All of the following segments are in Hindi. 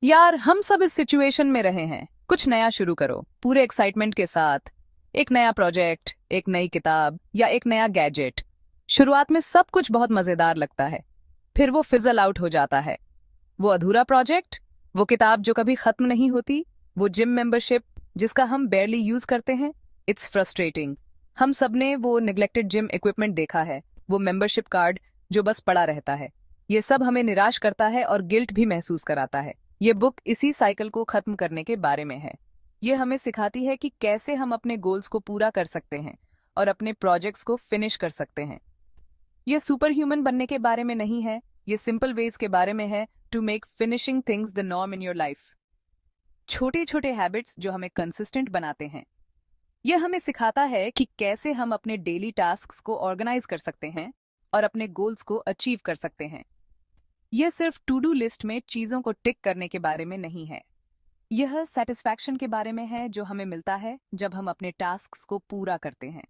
यार हम सब इस सिचुएशन में रहे हैं। कुछ नया शुरू करो पूरे एक्साइटमेंट के साथ। एक नया प्रोजेक्ट, एक नई किताब या एक नया गैजेट। शुरुआत में सब कुछ बहुत मजेदार लगता है, फिर वो फिजल आउट हो जाता है। वो अधूरा प्रोजेक्ट, वो किताब जो कभी खत्म नहीं होती, वो जिम मेंबरशिप जिसका हम बेयरली यूज करते हैं। It's frustrating. हम सबने वो निग्लेक्टेड जिम इक्विपमेंट देखा है, वो मेंबरशिप कार्ड जो बस पड़ा रहता है। ये सब हमें निराश करता है और गिल्ट भी महसूस कराता है। ये बुक इसी साइकिल को खत्म करने के बारे में है। ये हमें सिखाती है कि कैसे हम अपने गोल्स को पूरा कर सकते हैं और अपने प्रोजेक्ट्स को फिनिश कर सकते हैं। ये सुपर ह्यूमन बनने के बारे में नहीं है, ये सिंपल वेज के बारे में है to make finishing things the norm in your life. छोटे छोटे हैबिट्स जो हमें कंसिस्टेंट बनाते हैं। यह हमें सिखाता है कि कैसे हम अपने डेली टास्क्स को ऑर्गेनाइज कर सकते हैं और अपने गोल्स को अचीव कर सकते हैं। यह सिर्फ टू डू लिस्ट में चीजों को टिक करने के बारे में नहीं है। यह सेटिस्फैक्शन के बारे में है जो हमें मिलता है जब हम अपने टास्क्स को पूरा करते हैं।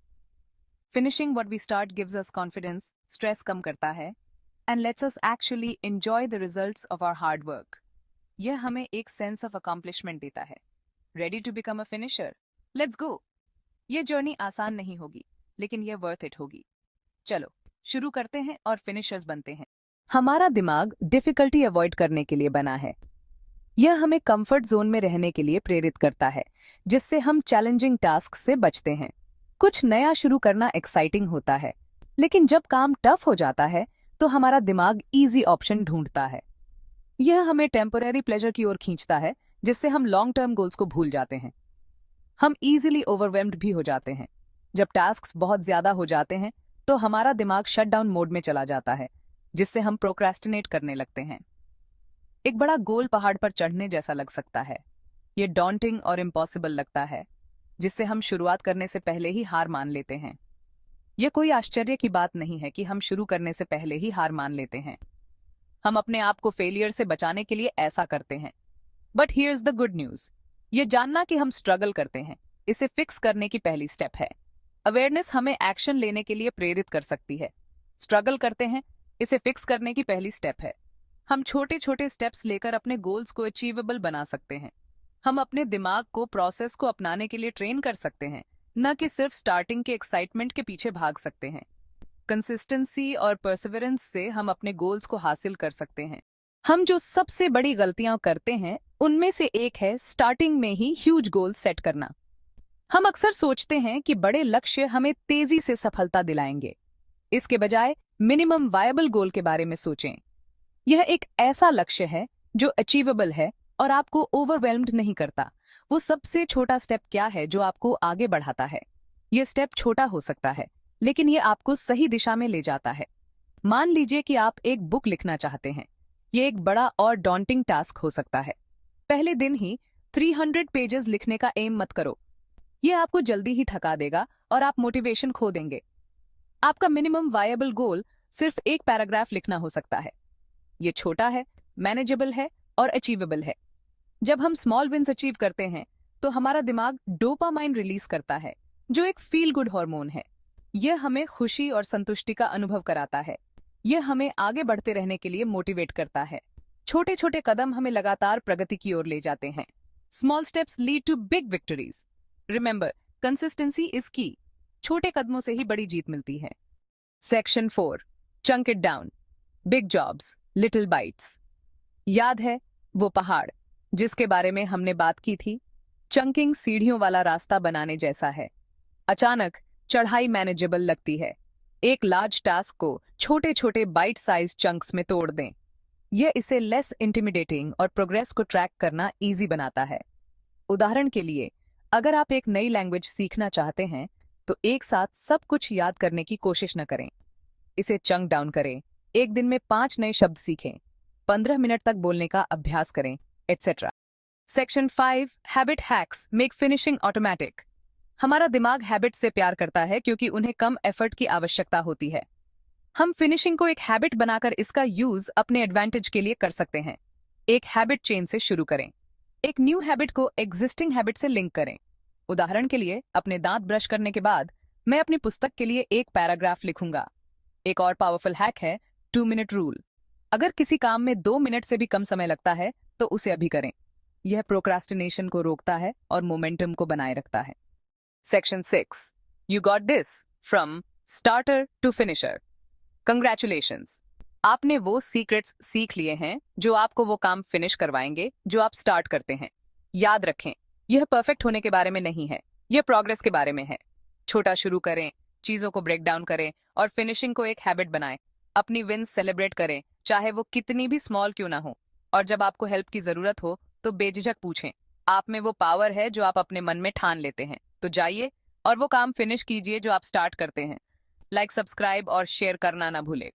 Finishing what we start gives us confidence, stress कम करता है and lets us actually enjoy the results of our hard work. यह हमें एक सेंस ऑफ अकॉम्प्लिशमेंट देता है। Ready to become a finisher? Let's go. ये जर्नी आसान नहीं होगी, लेकिन यह वर्थ इट होगी। चलो शुरू करते हैं और फिनिशर्स बनते हैं। हमारा दिमाग डिफिकल्टी अवॉइड करने के लिए बना है। यह हमें कंफर्ट जोन में रहने के लिए प्रेरित करता है, जिससे हम चैलेंजिंग टास्क से बचते हैं। कुछ नया शुरू करना एक्साइटिंग होता है, लेकिन जब काम टफ हो जाता है तो हमारा दिमाग इजी ऑप्शन ढूंढता है। यह हमें टेम्पोररी प्लेजर की ओर खींचता है, जिससे हम लॉन्ग टर्म गोल्स को भूल जाते हैं। हम इजीली ओवरवेल्म्ड भी हो जाते हैं। जब टास्क्स बहुत ज्यादा हो जाते हैं तो हमारा दिमाग शटडाउन मोड में चला जाता है, जिससे हम प्रोक्रेस्टिनेट करने लगते हैं। एक बड़ा गोल पहाड़ पर चढ़ने जैसा लग सकता है। ये डॉन्टिंग और इम्पॉसिबल लगता है, जिससे हम शुरुआत करने से पहले ही हार मान लेते हैं। यह कोई आश्चर्य की बात नहीं है कि हम शुरू करने से पहले ही हार मान लेते हैं। हम अपने आप को फेलियर से बचाने के लिए ऐसा करते हैं। But here's the good news. ये जानना कि हम स्ट्रगल करते हैं, इसे फिक्स करने की पहली स्टेप है। अवेयरनेस हमें एक्शन लेने के लिए प्रेरित कर सकती है। स्ट्रगल करते हैं, इसे फिक्स करने की पहली स्टेप है। हम छोटे छोटे स्टेप्स लेकर अपने गोल्स को अचीवेबल बना सकते हैं। हम अपने दिमाग को प्रोसेस को अपनाने के लिए ट्रेन कर सकते हैं, न कि सिर्फ स्टार्टिंग के एक्साइटमेंट के पीछे भाग सकते हैं। कंसिस्टेंसी और परसिवरेंस से हम अपने गोल्स को हासिल कर सकते हैं। हम जो सबसे बड़ी गलतियां करते हैं उनमें से एक है स्टार्टिंग में ही ह्यूज गोल सेट करना। हम अक्सर सोचते हैं कि बड़े लक्ष्य हमें तेजी से सफलता दिलाएंगे। इसके बजाय मिनिमम वायबल गोल के बारे में सोचें। यह एक ऐसा लक्ष्य है जो अचीवेबल है और आपको ओवरवेल्म्ड नहीं करता। वो सबसे छोटा स्टेप क्या है जो आपको आगे बढ़ाता है? यह स्टेप छोटा हो सकता है, लेकिन यह आपको सही दिशा में ले जाता है। मान लीजिए कि आप एक बुक लिखना चाहते हैं। ये एक बड़ा और डॉन्टिंग टास्क हो सकता है। पहले दिन ही 300 पेजेस लिखने का एम मत करो। ये आपको जल्दी ही थका देगा और आप मोटिवेशन खो देंगे। आपका मिनिमम वायबल गोल सिर्फ एक पैराग्राफ लिखना हो सकता है। ये छोटा है, मैनेजेबल है और अचीवेबल है। जब हम स्मॉल विन्स अचीव करते हैं तो हमारा दिमाग डोपामाइन रिलीज करता है, जो एक फील गुड हार्मोन है। यह हमें खुशी और संतुष्टि का अनुभव कराता है। यह हमें आगे बढ़ते रहने के लिए मोटिवेट करता है। छोटे छोटे कदम हमें लगातार प्रगति की ओर ले जाते हैं। Small steps lead to big victories. Remember, consistency is key. छोटे कदमों से ही बड़ी जीत मिलती है। Section 4, chunk it down. Big jobs, little bites. याद है वो पहाड़ जिसके बारे में हमने बात की थी? चंकिंग सीढ़ियों वाला रास्ता बनाने जैसा है। अचानक चढ़ाई मैनेजेबल लगती है। एक लार्ज टास्क को छोटे छोटे बाइट साइज चंक्स में तोड़ दें। यह इसे लेस इंटिमिडेटिंग और प्रोग्रेस को ट्रैक करना इजी बनाता है। उदाहरण के लिए, अगर आप एक नई लैंग्वेज सीखना चाहते हैं तो एक साथ सब कुछ याद करने की कोशिश न करें। इसे चंक डाउन करें। एक दिन में 5 नए शब्द सीखें, 15 मिनट तक बोलने का अभ्यास करें, etcetera. Section 5, habit hacks make finishing automatic. हमारा दिमाग हैबिट से प्यार करता है क्योंकि उन्हें कम एफर्ट की आवश्यकता होती है। हम फिनिशिंग को एक हैबिट बनाकर इसका यूज अपने एडवांटेज के लिए कर सकते हैं। एक हैबिट चेन से शुरू करें। एक न्यू हैबिट को एग्जिस्टिंग हैबिट से लिंक करें। उदाहरण के लिए, अपने दांत ब्रश करने के बाद मैं अपनी पुस्तक के लिए एक पैराग्राफ लिखूंगा। एक और पावरफुल हैक है 2 मिनट रूल। अगर किसी काम में 2 मिनट से भी कम समय लगता है तो उसे अभी करें। यह प्रोक्रास्टिनेशन को रोकता है और मोमेंटम को बनाए रखता है। Section 6, you got this from starter to finisher. Congratulations, आपने वो सीक्रेट्स सीख लिए हैं जो आपको वो काम फिनिश करवाएंगे जो आप स्टार्ट करते हैं। याद रखें, यह परफेक्ट होने के बारे में नहीं है, यह प्रोग्रेस के बारे में है। छोटा शुरू करें, चीजों को ब्रेक डाउन करें और फिनिशिंग को एक हैबिट बनाएं। अपनी विंस सेलिब्रेट करें, चाहे वो कितनी भी स्मॉल क्यों ना हो। और जब आपको हेल्प की जरूरत हो तो बेझिझक पूछें। आप में वो पावर है जो आप अपने मन में ठान लेते हैं। तो जाइए और वो काम फिनिश कीजिए जो आप स्टार्ट करते हैं। लाइक, सब्सक्राइब और शेयर करना ना भूलें।